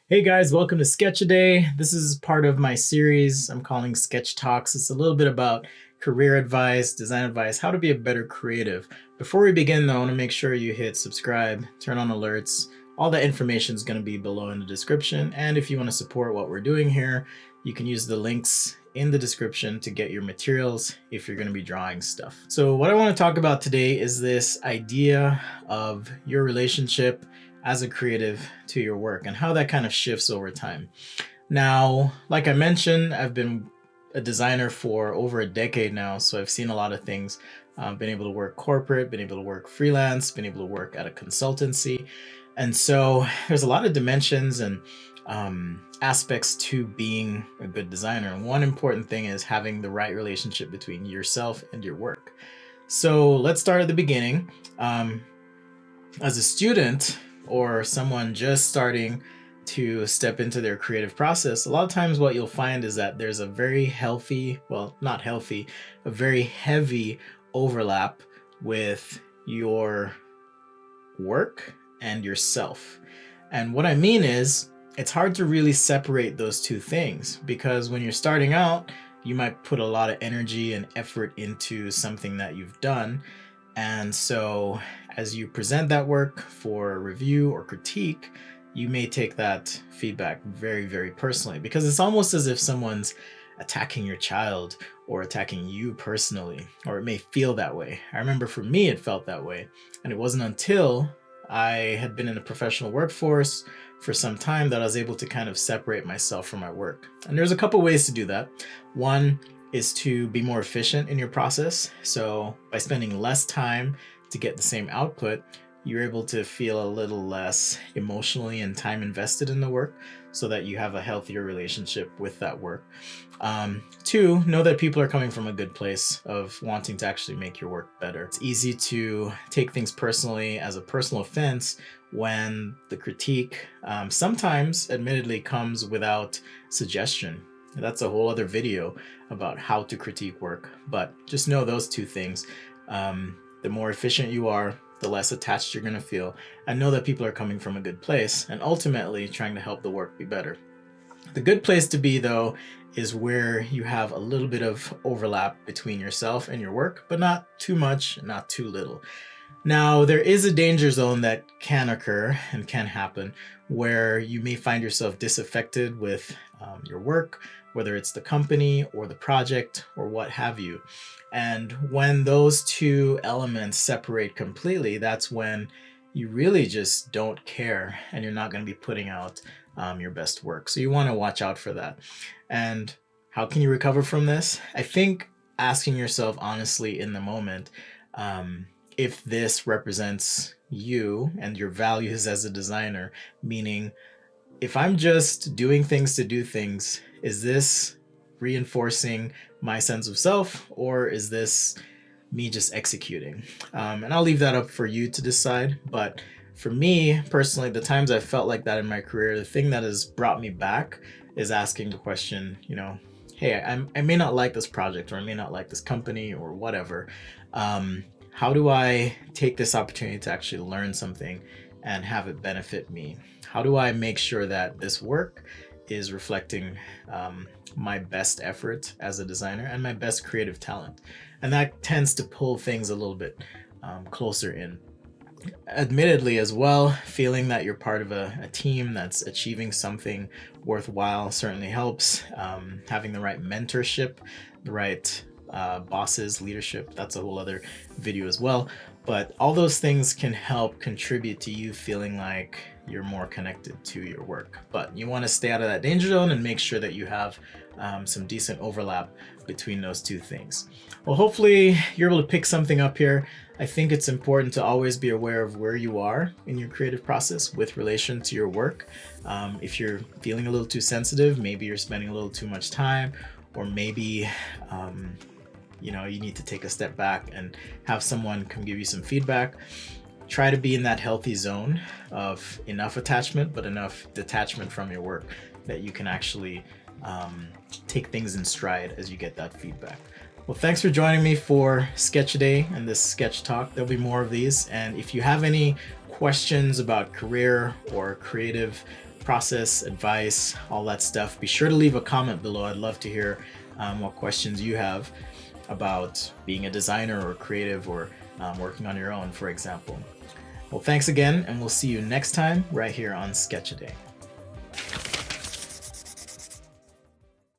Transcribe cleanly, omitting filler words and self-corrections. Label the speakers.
Speaker 1: Hey guys, welcome to Sketch a Day. This is part of my series I'm calling Sketch Talks. It's a little bit about career advice, design advice, how to be a better creative. Before we begin though, I want to make sure you hit subscribe, turn on alerts. All that information is going to be below in the description. And if you want to support what we're doing here, you can use the links in the description to get your materials if you're going to be drawing stuff. So what I want to talk about today is this idea of your relationship as a creative to your work and how that kind of shifts over time. Now, like I mentioned, I've been a designer for over a decade now, so I've seen a lot of things. Been able to work corporate, been able to work freelance, been able to work at a consultancy. And so there's a lot of dimensions and aspects to being a good designer. And one important thing is having the right relationship between yourself and your work. So let's start at the beginning. As a student, or someone just starting to step into their creative process, a lot of times what you'll find is that there's a very healthy, well, not healthy, a very heavy overlap with your work and yourself. And what I mean is, it's hard to really separate those two things because when you're starting out, you might put a lot of energy and effort into something that you've done. And so as you present that work for review or critique, you may take that feedback very, very personally because it's almost as if someone's attacking your child or attacking you personally, or it may feel that way. I remember for me, it felt that way. And it wasn't until I had been in a professional workforce for some time that I was able to kind of separate myself from my work. And there's a couple ways to do that. One is to be more efficient in your process. So by spending less time to get the same output, you're able to feel a little less emotionally and time invested in the work so that you have a healthier relationship with that work. Two, know that people are coming from a good place of wanting to actually make your work better. It's easy to take things personally as a personal offense when the critique sometimes admittedly comes without suggestion. That's a whole other video about how to critique work, but just know those two things. The more efficient you are, the less attached you're going to feel, and know that people are coming from a good place and ultimately trying to help the work be better. The good place to be, though, is where you have a little bit of overlap between yourself and your work, but not too much, not too little. Now, there is a danger zone that can occur and can happen where you may find yourself disaffected with your work, whether it's the company or the project or what have you. And when those two elements separate completely, that's when you really just don't care and you're not going to be putting out your best work. So you want to watch out for that. And how can you recover from this? I think asking yourself honestly in the moment, if this represents you and your values as a designer, meaning if I'm just doing things to do things, is this reinforcing my sense of self or is this me just executing? And I'll leave that up for you to decide. But for me personally, the times I've felt like that in my career, the thing that has brought me back is asking the question, hey, I may not like this project or I may not like this company or whatever. How do I take this opportunity to actually learn something and have it benefit me? How do I make sure that this work is reflecting my best effort as a designer and my best creative talent? And that tends to pull things a little bit closer in. Admittedly, as well, feeling that you're part of a team that's achieving something worthwhile certainly helps. Having the right mentorship, the right bosses, leadership, that's a whole other video as well. But all those things can help contribute to you feeling like you're more connected to your work. But you want to stay out of that danger zone and make sure that you have some decent overlap between those two things. Well, hopefully you're able to pick something up here. I think it's important to always be aware of where you are in your creative process with relation to your work. If you're feeling a little too sensitive, maybe you're spending a little too much time, or maybe you need to take a step back and have someone come give you some feedback. Try to be in that healthy zone of enough attachment, but enough detachment from your work that you can actually take things in stride as you get that feedback. Well, thanks for joining me for Sketch Day and this sketch talk. There'll be more of these. And if you have any questions about career or creative process, advice, all that stuff, be sure to leave a comment below. I'd love to hear what questions you have about being a designer or creative, or working on your own, for example. Well, thanks again, and we'll see you next time right here on Sketch A Day.